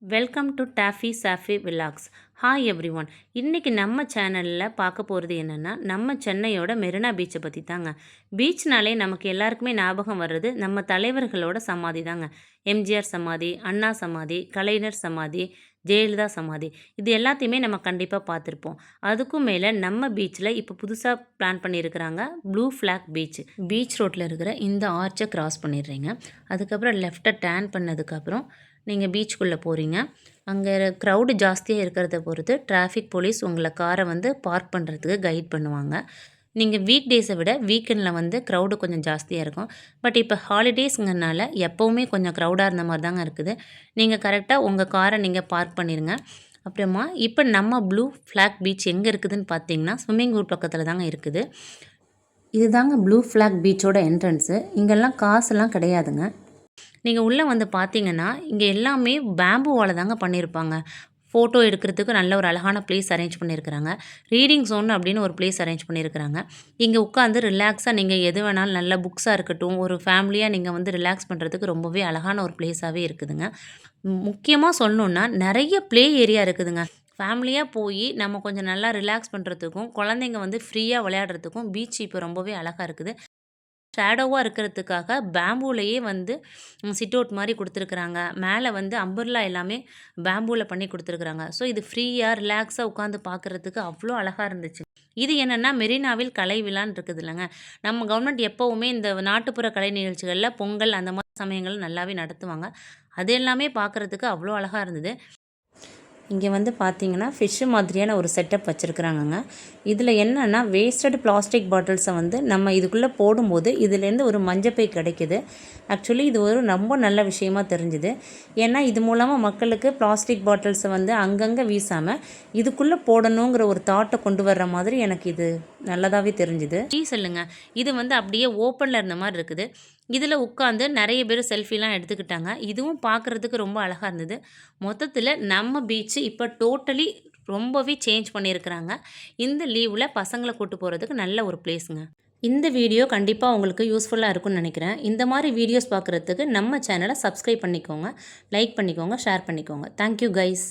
Welcome to toffee Shafi vlogs. Hi every one. இன்றைக்கி நம்ம சேனலில் பார்க்க போகிறது என்னென்னா, நம்ம சென்னையோட மெரினா பீச்சை பற்றி தாங்க. பீச்னாலே நமக்கு எல்லாருக்குமே ஞாபகம் வர்றது நம்ம தலைவர்களோட சமாதி தாங்க. எம்ஜிஆர் சமாதி, அண்ணா சமாதி, கலைஞர் சமாதி, ஜெயலலிதா சமாதி, இது எல்லாத்தையுமே நம்ம கண்டிப்பாக பார்த்துருப்போம். அதுக்கும் மேலே நம்ம பீச்சில் இப்போ புதுசாக பிளான் பண்ணியிருக்கிறாங்க ப்ளூ ஃப்ளாக் பீச். பீச் ரோட்டில் இருக்கிற இந்த ஆர்ச்சை கிராஸ் பண்ணிடுறீங்க. அதுக்கப்புறம் லெஃப்ட்டை டேர்ன் பண்ணதுக்கப்புறம் நீங்கள் பீச்சுக்குள்ளே போகிறீங்க. அங்கே க்ரௌடு ஜாஸ்தியாக இருக்கிறத பொறுத்து டிராஃபிக் போலீஸ் உங்களை காரை பார்க் பண்ணுறதுக்கு கைட் பண்ணுவாங்க. நீங்கள் வீக் டேஸை விட வீக்கெண்டில் க்ரௌடு கொஞ்சம் ஜாஸ்தியாக இருக்கும். பட் இப்போ ஹாலிடேஸுங்கிறனால எப்போவுமே கொஞ்சம் க்ரௌடாக இருந்த மாதிரி தாங்க இருக்குது. நீங்கள் கரெக்டாக உங்கள் காரை நீங்கள் பார்க் பண்ணிடுங்க. அப்புறமா இப்போ நம்ம ப்ளூ ஃப்ளாக் பீச் எங்கே இருக்குதுன்னு பார்த்தீங்கன்னா, ஸ்விம்மிங் பூல் பக்கத்தில் தாங்க இருக்குது. இது தாங்க ப்ளூ ஃப்ளாக் பீச்சோட என்ட்ரன்ஸு. இங்கெல்லாம் காசுலாம் கிடையாதுங்க. நீங்கள் உள்ளே பார்த்தீங்கன்னா, இங்கே எல்லாமே பேம்புவால் தாங்க பண்ணியிருப்பாங்க. ஃபோட்டோ எடுக்கிறதுக்கு நல்ல ஒரு அழகான ப்ளேஸ் அரேஞ்ச் பண்ணியிருக்கிறாங்க. ரீடிங் ஸோன் அப்படின்னு ஒரு ப்ளேஸ் அரேஞ்ச் பண்ணியிருக்கிறாங்க. இங்கே உட்காந்து ரிலாக்ஸாக நீங்கள் எது வேணாலும் நல்ல புக்ஸாக இருக்கட்டும், ஒரு ஃபேமிலியாக நீங்கள் ரிலாக்ஸ் பண்ணுறதுக்கு ரொம்பவே அழகான ஒரு ப்ளேஸாகவே இருக்குதுங்க. முக்கியமாக சொல்லணுன்னா நிறைய ப்ளே ஏரியா இருக்குதுங்க. ஃபேமிலியாக போய் நம்ம கொஞ்சம் நல்லா ரிலாக்ஸ் பண்ணுறதுக்கும், குழந்தைங்க ஃப்ரீயாக விளையாடுறதுக்கும் பீச் இப்போ ரொம்பவே அழகாக இருக்குது. ஷேடோவாக இருக்கிறதுக்காக பேம்பூலேயே சிட் அவுட் மாதிரி கொடுத்துருக்குறாங்க. மேலே அம்பர்லா எல்லாமே பேம்பூவில் பண்ணி கொடுத்துருக்குறாங்க. ஸோ இது ஃப்ரீயாக ரிலாக்ஸாக உட்காந்து பார்க்குறதுக்கு அவ்வளோ அழகாக இருந்துச்சு. இது என்னென்னா மெரினாவில் கலை விழான்னு இருக்குது இல்லைங்க. நம்ம கவர்மெண்ட் எப்போவுமே இந்த நாட்டுப்புற கலை நிகழ்ச்சிகளில் பொங்கல் அந்த மாதிரி சமயங்கள் நல்லாவே நடத்துவாங்க. அது எல்லாமே பார்க்குறதுக்கு அவ்வளோ அழகாக இருந்தது. இங்கே பார்த்தீங்கன்னா ஃபிஷ்ஷு மாதிரியான ஒரு செட்டப் வச்சுருக்குறாங்கங்க. இதில் என்னென்னா வேஸ்டட் பிளாஸ்டிக் பாட்டில்ஸை நம்ம இதுக்குள்ளே போடும்போது இதுலேருந்து ஒரு மஞ்சப்பை கிடைக்கிது. ஆக்சுவலி இது ஒரு ரொம்ப நல்ல விஷயமா தெரிஞ்சுது. ஏன்னா இது மூலமாக மக்களுக்கு பிளாஸ்டிக் பாட்டில்ஸை அங்கங்கே வீசாமல் இதுக்குள்ளே போடணுங்கிற ஒரு தாட்டை கொண்டு வர்ற மாதிரி எனக்கு இது நல்லதாகவே தெரிஞ்சுது. சொல்லுங்க, இது அப்படியே ஓப்பனில் இருந்த மாதிரி இருக்குது. இதில் உட்காந்து நிறைய பேர் செல்ஃபிலாம் எடுத்துக்கிட்டாங்க. இதுவும் பார்க்குறதுக்கு ரொம்ப அழகாக இருந்தது. மொத்தத்தில் நம்ம பீச்சு இப்போ டோட்டலி ரொம்பவே சேஞ்ச் பண்ணியிருக்கிறாங்க. இந்த லீவில் பசங்களை கூட்டு போகிறதுக்கு நல்ல ஒரு பிளேஸுங்க. இந்த வீடியோ கண்டிப்பாக உங்களுக்கு யூஸ்ஃபுல்லாக இருக்கும்னு நினைக்கிறேன். இந்த மாதிரி வீடியோஸ் பார்க்குறதுக்கு நம்ம சேனலை சப்ஸ்கிரைப் பண்ணிக்கோங்க, லைக் பண்ணிக்கோங்க, ஷேர் பண்ணிக்கோங்க. Thank you guys.